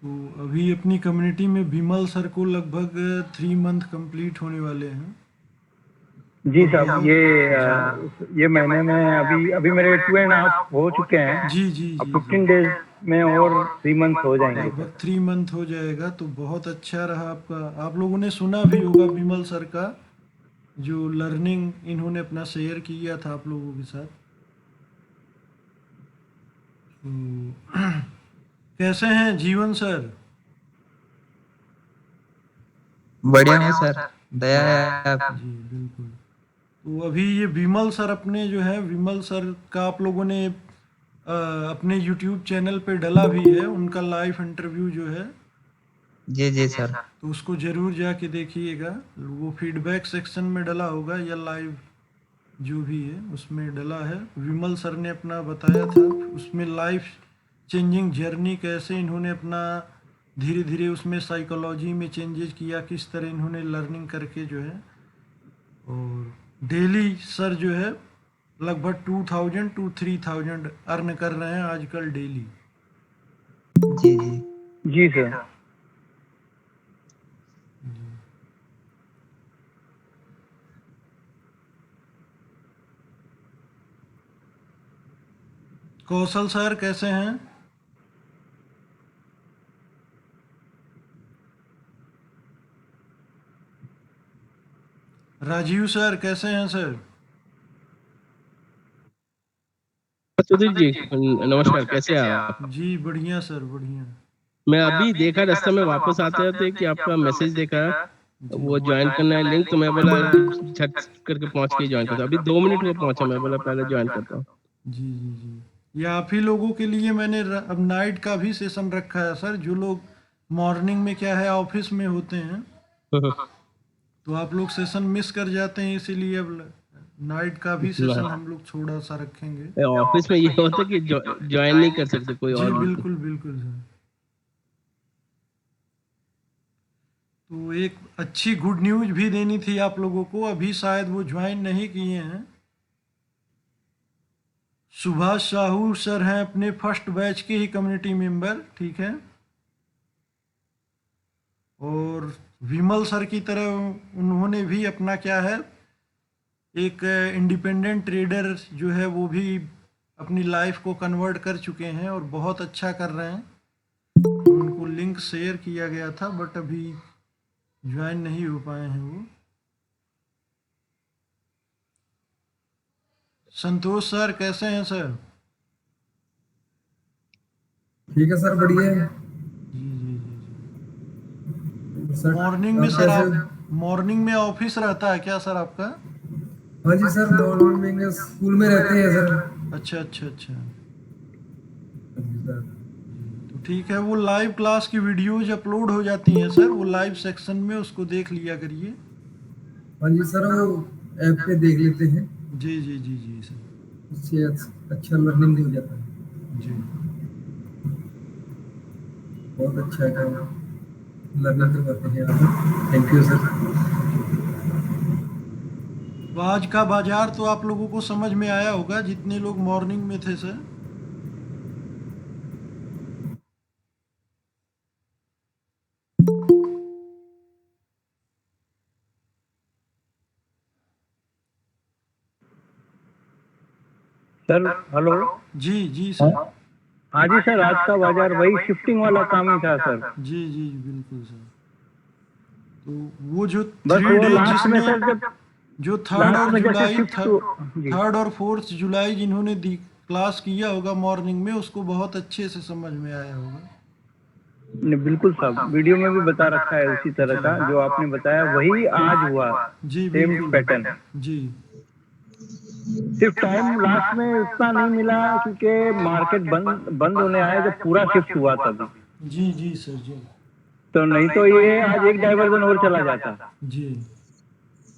तो अभी अपनी कम्युनिटी में विमल सर को लगभग 3 मंथ कंप्लीट होने वाले हैं। जी और साहब, बहुत ये महीने में अभी अभी मेरे 2.5 हो चुके हैं। जी जी अब जी जी 15 डेज में और 3 मंथ हो जाएंगे सर। लगभग 3 मंथ हो जाएगा, तो बहुत अच्छा रहा आपका। आप लोगों ने सुना भी होगा विमल सर का जो लर्निंग इन्होंने अपना शेयर किया था आप लोगों के साथ। तो कैसे हैं जीवन सर? बढ़िया हूँ सर। दया है आपकी। जी बिल्कुल। तो अभी ये विमल सर अपने जो है, विमल सर का आप लोगों ने अपने यूट्यूब चैनल पे डला भी है उनका लाइव इंटरव्यू जो है। जी जी सर। तो उसको ज़रूर जाके देखिएगा। वो फीडबैक सेक्शन में डला होगा या लाइव जो भी है उसमें डला है। विमल सर ने अपना बताया था उसमें लाइफ चेंजिंग जर्नी, कैसे इन्होंने अपना धीरे धीरे उसमें साइकोलॉजी में चेंजेस किया, किस तरह इन्होंने लर्निंग करके जो है। और डेली सर जो है लगभग 2000 to 3000 अर्न कर रहे हैं आजकल डेली। जी जी। जी सर। कौशल सर कैसे हैं? राजीव सर कैसे हैं सर? सुधीर जी, नमस्कार, कैसे हैं आप? जी बढ़िया सर, बढ़िया। मैं अभी देखा रास्ते में वापस आते आते कि आपका मैसेज देखा, जी वो ज्वाइन करना है लिंक, तो मैं बोला झट करके पहुंच के ज्वाइन करता हूँ। अभी 2 मिनट हुआ पहुंचा, मैं बोला पहले ज्वाइन करता हूँ। जी जी जी। ये आप ही लोगों के लिए मैंने अब नाइट का भी सेशन रखा है सर। जो लोग मॉर्निंग में क्या है ऑफिस में होते हैं, तो आप लोग सेशन मिस कर जाते हैं, इसीलिए अब नाइट का भी सेशन हम लोग थोड़ा सा रखेंगे। ऑफिस में ये होता है कि ज्वाइन नहीं कर सकते कोई जी और भी तो। बिल्कुल बिल्कुल सर। तो एक अच्छी गुड न्यूज भी देनी थी आप लोगों को, अभी शायद वो ज्वाइन नहीं किए हैं। सुभाष साहू सर हैं अपने फर्स्ट बैच के ही कम्युनिटी मेंबर, ठीक है। और विमल सर की तरह उन्होंने भी अपना क्या है, एक इंडिपेंडेंट ट्रेडर जो है वो भी अपनी लाइफ को कन्वर्ट कर चुके हैं और बहुत अच्छा कर रहे हैं। उनको लिंक शेयर किया गया था बट अभी ज्वाइन नहीं हो पाए हैं वो। संतोष सर कैसे हैं सर? ठीक है सर, बढ़िया है जी जी जी सर। मॉर्निंग में आप सर, कैसे? आप मॉर्निंग में ऑफिस रहता है क्या सर आपका? हाँ जी सर, मॉर्निंग में स्कूल में रहते हैं सर। अच्छा अच्छा अच्छा। जी सर। तो ठीक है, वो लाइव क्लास की वीडियोज अपलोड हो जाती हैं सर, वो लाइव सेक्शन में उसको देख लिया करिए। हाँ जी सर, वो ऐप पे देख लेते हैं, जी जी जी जी सर। उससे अच्छा लर्निंग हो जाता है। जी बहुत अच्छा है काम, लर्निंग करवाते हैं आप। Thank you sir. तो आज का बाजार तो आप लोगों को समझ में आया होगा जितने लोग मॉर्निंग में थे सर। Sir hello. जी जी सर। हाँ जी सर, आज का बाजार वही शिफ्टिंग वाला काम ही था सर। जी जी बिल्कुल सर। तो वो जो बस 3 डेज वो लास्ट में जिसने, सर, जब जो लास्ट में जैसे शिफ्ट जी। 3rd और 4th जुलाई जिन्होंने दी क्लास किया होगा मॉर्निंग में, उसको बहुत अच्छे से समझ में आया होगा। नहीं, बिल्कुल साहब, वीडियो में भी बता रखा है उसी तरह का जो आपने बताया, वही आज हुआ। जी सेम बिल्कुल। पैटर्न। जी सिर्फ टाइम लास्ट में उतना नहीं मिला क्योंकि मार्केट बंद बंद होने आया जब पूरा शिफ्ट हुआ तभी। जी जी सर जी। तो नहीं तो ये आज एक डाइवर्जन और चला जाता। जी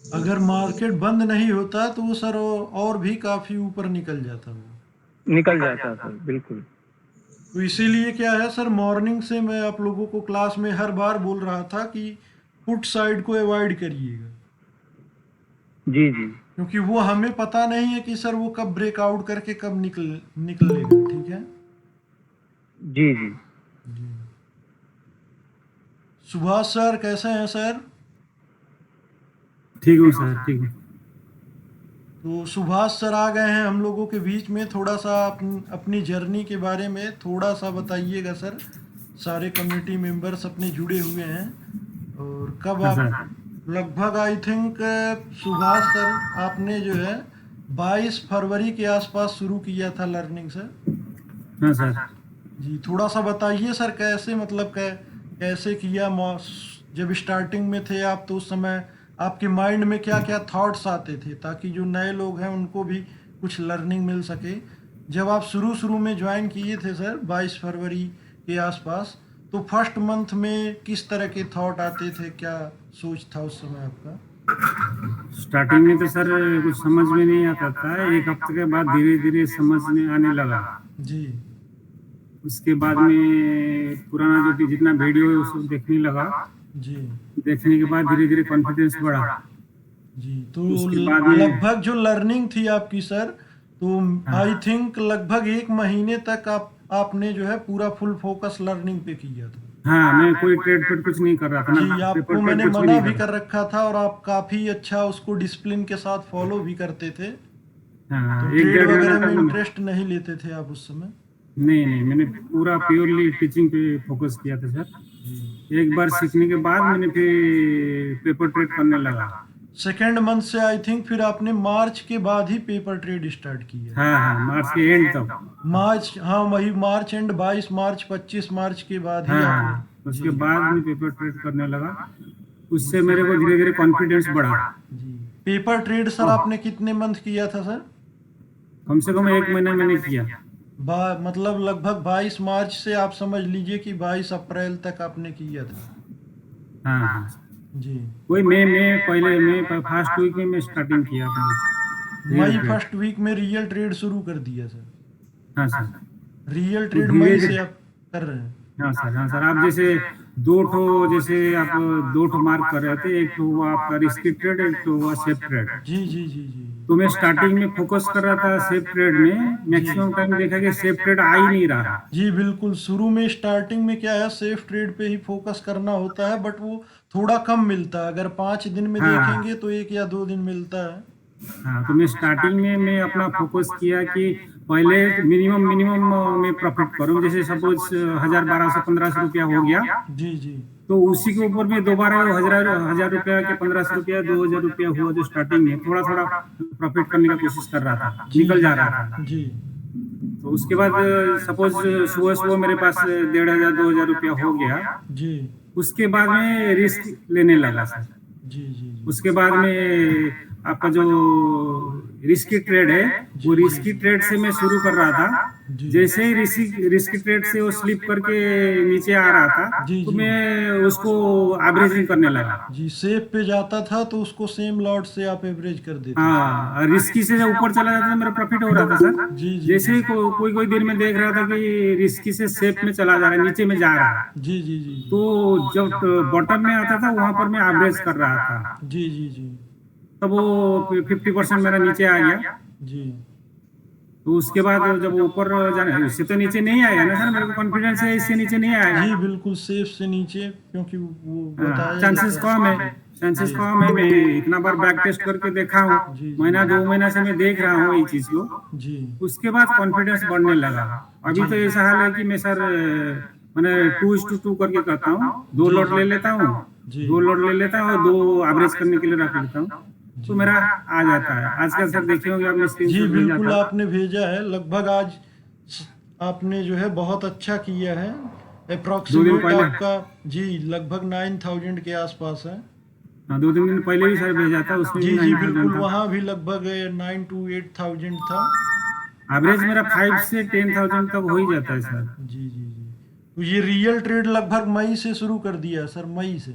अगर मार्केट बंद नहीं होता तो वो सर और भी काफ़ी ऊपर निकल जाता वो। निकल जाता सर, बिल्कुल। तो इसीलिए क्या है सर, मॉर्निंग से मैं आप लोगों को क्लास में हर बार बोल रहा था कि पुट साइड को अवॉइड करिएगा, जी जी। क्योंकि वो हमें पता नहीं है कि सर वो कब ब्रेकआउट करके कब निकलेगा, ठीक है। जी जी। सुभाष सर कैसे हैं सर? ठीक हूँ सर, ठीक हूँ। तो सुभाष सर आ गए हैं हम लोगों के बीच में। थोड़ा सा अपनी जर्नी के बारे में थोड़ा सा बताइएगा सर। सारे कम्युनिटी मेंबर्स अपने जुड़े हुए हैं। और कब हाँ आप सर। लगभग आई थिंक सुभाष सर आपने जो है 22 फरवरी के आसपास शुरू किया था लर्निंग सर। हाँ सर। जी थोड़ा सा बताइए सर कैसे मतलब कैसे किया जब स्टार्टिंग में थे आप, तो उस समय आपके माइंड में क्या क्या थॉट्स आते थे ताकि जो नए लोग हैं उनको भी कुछ लर्निंग मिल सके। जब आप शुरू में ज्वाइन किए थे सर 22 फरवरी के आसपास, तो फर्स्ट मंथ में किस तरह के थॉट आते थे, क्या सोच था उस समय आपका? स्टार्टिंग में तो सर कुछ समझ में नहीं आता था। एक हफ्ते के बाद धीरे धीरे समझ में आने लगा। जी उसके बाद में पुराना जो जितना वीडियो है उसको देखने लगा। जी देखने के बाद धीरे धीरे कॉन्फिडेंस बढ़ा। जी। तो उसके बाद में लगभग जो लर्निंग थी आपकी सर, तो आई थिंक लगभग 1 महीने तक आपने जो है पूरा फुल फोकस लर्निंग पे किया था। हाँ, मैं कोई ट्रेड पर कुछ नहीं कर रहा था जी ना, आपको पेपर मैंने पर कुछ मना नहीं भी कर कर रखा था और आप काफी अच्छा उसको डिसिप्लिन के साथ फॉलो भी करते थे। हाँ, तो एक ट्रेड डेढ़ वगैरह महीना में तक इंटरेस्ट नहीं लेते थे आप उस समय? नहीं, मैंने पूरा प्योरली टीचिंग पे फोकस किया था सर। जी। एक बार सीखने के बाद मैंने फिर पेपर ट्रेड करने लगा। सेकेंड मंथ से आई थिंक फिर आपने मार्च के बाद ही पेपर ट्रेड स्टार्ट किया। हाँ, मार्च के एंड तक। मार्च, हाँ वही मार्च एंड 22 मार्च 25 मार्च के बाद ही हाँ, आपने। उसके बाद मैं पेपर ट्रेड करने लगा। उससे मेरे को धीरे धीरे कॉन्फिडेंस बढ़ा। जी पेपर ट्रेड सर आपने कितने मंथ किया था सर? कम से कम 1 महीना मैंने किया। मतलब लगभग 22 मार्च से आप समझ लीजिए कि 22 अप्रैल तक आपने किया था। हाँ, जी वही मैं फर्स्ट वीक में मैं स्टार्टिंग किया अपना मई रियल ट्रेड। फर्स्ट वीक में रियल ट्रेड शुरू कर दिया सर। हाँ सर। रियल तो ट्रेड धीरे मई धीरे से आप कर रहे हैं? हाँ सर। आप जैसे आप 2 मार्क कर रहे थे। एक तो हुआ आपका रिस्की ट्रेड, एक तो हुआ सेफ ट्रेड। जी तो मैं स्टार्टिंग में फोकस कर रहा था सेफ ट्रेड में। मैक्सिमम टाइम देखा कि सेफ ट्रेड आ ही नहीं रहा। जी बिल्कुल। शुरू में स्टार्टिंग में क्या है, सेफ ट्रेड पे ही फोकस करना होता है, बट वो थोड़ा कम मिलता है। अगर 5 दिन में हाँ। देखेंगे तो 1 या 2 दिन मिलता है। हाँ, तो मैं स्टार्टिंग में मैं अपना फोकस किया कि पहले मिनिमम मैं प्रॉफिट करूं। जैसे सपोज 1000, 1200, 1500 रुपया हो गया, जी तो उसी के ऊपर में दोबारा 1000 रुपया के 1500 रुपया, 2000 रुपया हुआ जो स्टार्टिंग में थोड़ा प्रॉफिट करने का कोशिश कर रहा था, निकल जा रहा था। जी तो उसके बाद सपोज सुबह मेरे पास 1500, 2000 रुपया हो गया। जी उसके बाद में रिस्क लेने लगा सर। जी उसके बाद में आपका जो रिस्की ट्रेड है, वो रिस्की ट्रेड से मैं शुरू कर रहा था। जैसे ही रिस्की ट्रेड से वो स्लिप करके नीचे आ रहा था, तो मैं उसको एवरेजिंग करने लगा। जी सेफ पे जाता था तो उसको सेम लॉट से आप एवरेज कर देते? हाँ, रिस्की से जब ऊपर चला जाता था मेरा प्रॉफिट हो रहा था सर। जी जैसे ही कोई दिन में देख रहा था कि रिस्की से सेफ में चला जा रहा है, नीचे में जा रहा है, जी तो जब बॉटम में आता था वहां पर मैं एवरेज कर रहा था। जी तब वो 50% मेरा नीचे आ गया। जी। तो उसके बाद जब ऊपर जाने, इससे तो नीचे नहीं आएगा ना सर, मेरे को कॉन्फिडेंस है इससे नीचे नहीं आएगा। जी बिल्कुल सेफ से नीचे, क्योंकि वो बताया चांसेस कम है। मैं इतना बार बैक टेस्ट करके देखा हूँ, महीना 2 महीना से मैं देख रहा हूँ ये चीज को। जी उसके बाद कॉन्फिडेंस बढ़ने लगा। अभी तो ऐसा हाल है कि मैं सर मैंने 2:2 करके करता हूँ। 2 लॉट ले लेता हूँ, 2 लॉट ले लेता हूँ और 2 एवरेज करने के लिए रख लेता हूँ, तो मेरा आ जाता है। आज का सर देखे होंगे आपने स्क्रीन। जी बिल्कुल आपने भेजा है। लगभग आज आपने जो है बहुत अच्छा किया है। अप्रोक्सीमेट आपका जी लगभग 9000 के आसपास है। हाँ, 2 दिन पहले भी सर भेजा था, उसमें जी भी जी 9000 बिल्कुल था। वहाँ भी लगभग 9 to 8000 था। एवरेज मेरा 5 से 10,000 तक हो ही जाता है सर। जी तो ये रियल ट्रेड लगभग मई से शुरू कर दिया सर, मई से?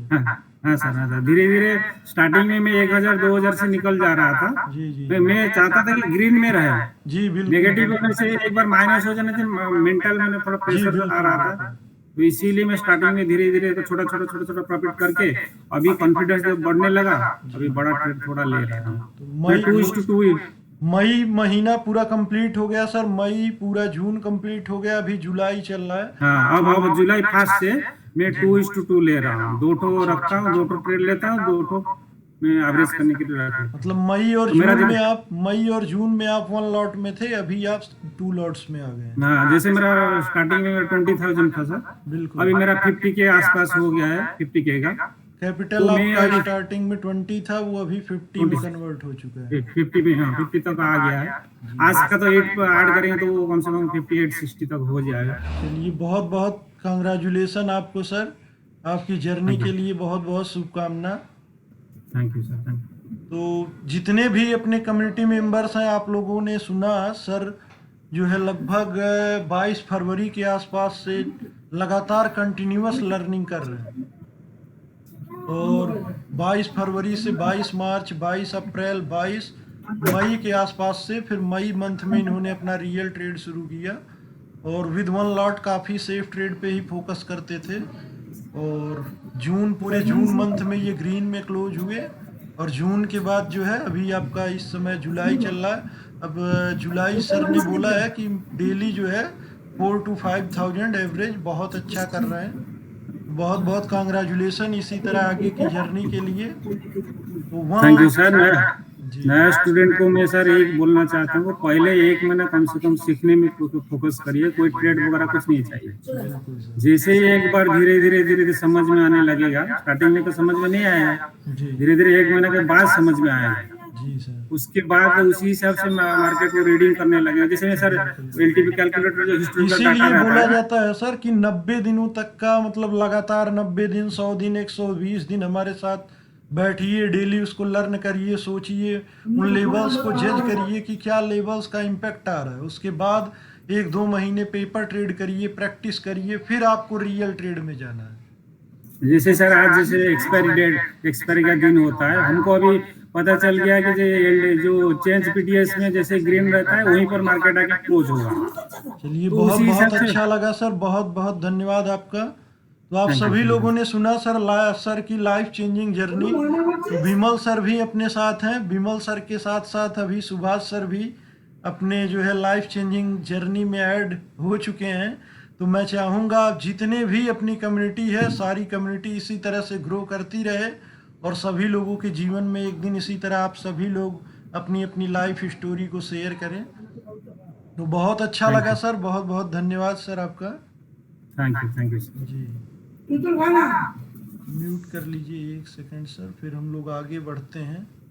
हाँ सर। धीरे धीरे स्टार्टिंग में मैं 1000, 2000 से निकल जा रहा था। जी मैं चाहता था कि ग्रीन में रहे। जी बिल्कुल। नेगेटिव होने से एक बार माइनस हो जाने से मेंटल में थोड़ा प्रेशर आ रहा था। तो इसीलिए मैं स्टार्टिंग में धीरे धीरे तो छोटा प्रॉफिट करके अभी कॉन्फिडेंस जब बढ़ने लगा, अभी बड़ा ट्रेड थोड़ा ले रहा हूँ। मई महीना पूरा कंप्लीट हो गया सर। मई पूरा, जून कंप्लीट हो गया, अभी जुलाई चल रहा है। हाँ, अब जुलाई 1 से मैं 2:2 ले रहा हूँ, 2 ठो रखता हूँ, 2 ठो ट्रेड लेता हूँ, 2 ठो मैं एवरेज करने के लिए रख लेता हूँ। मतलब मई और तो मेरा जून में आप 1 लॉट में थे, अभी आप 2 लॉट्स में आ गए हैं। हाँ, जैसे मेरा स्टार्टिंग में 20,000 था सर, बिल्कुल। अभी मेरा 50 के आसपास हो गया है, 50K का। कैपिटल तो मैं आपका अभी स्टार्टिंग में 20 था, वो अभी 50 में कन्वर्ट हो चुका है। 50 में, हाँ 50 तक आ गया है। आज का तो 8 ऐड करेंगे तो वो कम से कम 58-60 तक हो जाएगा। चलिए, बहुत बहुत कांग्रेचुलेसन आपको सर, आपकी जर्नी के लिए बहुत बहुत शुभकामना। Thank you sir, thank you. तो जितने भी अपने कम्युनिटी मेंबर्स हैं, आप लोगों ने सुना सर जो है लगभग 22 फरवरी के आसपास से लगातार कंटिन्यूअस लर्निंग कर रहे हैं, और 22 फरवरी से 22 मार्च, 22 अप्रैल, 22 मई के आसपास से फिर मई मंथ में इन्होंने अपना रियल ट्रेड शुरू किया, और विद 1 लॉट काफ़ी सेफ ट्रेड पे ही फोकस करते थे। और पूरे जून मंथ में ये ग्रीन में क्लोज हुए, और जून के बाद जो है अभी आपका इस समय जुलाई चल रहा है। अब जुलाई सर ने बोला है कि डेली जो है 4 to 5,000 एवरेज बहुत अच्छा कर रहे हैं। बहुत बहुत कांग्रेचुलेसन इसी तरह आगे की जर्नी के लिए। तो थैंक यू सर। जी नया स्टूडेंट को मैं सर एक बोलना चाहता हूँ, पहले 1 महीना कम से कम सीखने में फोकस करिए, कोई ट्रेड वगैरह कुछ नहीं चाहिए। बिल्कुल सर। जैसे ही एक बार धीरे धीरे समझ में आने लगेगा, स्टार्टिंग में तो समझ में नहीं आया, जी धीरे धीरे 1 महीने के बाद समझ में आएगा। जी सर। उसके बाद उसी हिसाब से मार्केट को रीडिंग करने लगे। जैसे मैं सर एलटीपी कैलकुलेटर जो हिस्टोरिकल डाटा इसीलिए बोला रहता है, जाता है सर कि 90 दिनों तक का मतलब लगातार 90 दिन, 100 दिन, 120 दिन हमारे साथ बैठिए, डेली उसको लर्न करिए, सोचिए, उन लेवल्स को जज करिए कि क्या लेवल्स का इम्पैक्ट आ रहा है। उसके बाद 1-2 महीने पेपर ट्रेड करिए, प्रैक्टिस करिए, फिर आपको रियल ट्रेड में जाना है। जैसे सर आज जैसे एक्सपायरी का दिन होता है, हमको अभी पता चल गया कि जो चेंज पीटीएस में जैसे ग्रीन रहता है वहीं पर मार्केट आके क्लोज होगा। चलिए, तो बहुत उसी बहुत हिसाब से अच्छा लगा सर, बहुत बहुत धन्यवाद आपका। तो आप सभी लोगों ने सुना सर की लाइफ चेंजिंग जर्नी। तो विमल सर भी अपने साथ हैं, विमल सर के साथ साथ अभी सुभाष सर भी अपने जो है लाइफ चेंजिंग जर्नी में ऐड हो चुके हैं। तो मैं चाहूँगा आप जितने भी अपनी कम्युनिटी है, सारी कम्युनिटी इसी तरह से ग्रो करती रहे, और सभी लोगों के जीवन में एक दिन इसी तरह आप सभी लोग अपनी अपनी लाइफ स्टोरी को शेयर करें। तो बहुत अच्छा लगा सर, बहुत बहुत धन्यवाद सर आपका। Thank you sir. जी, म्यूट कर लीजिए 1 सेकंड सर, फिर हम लोग आगे बढ़ते हैं।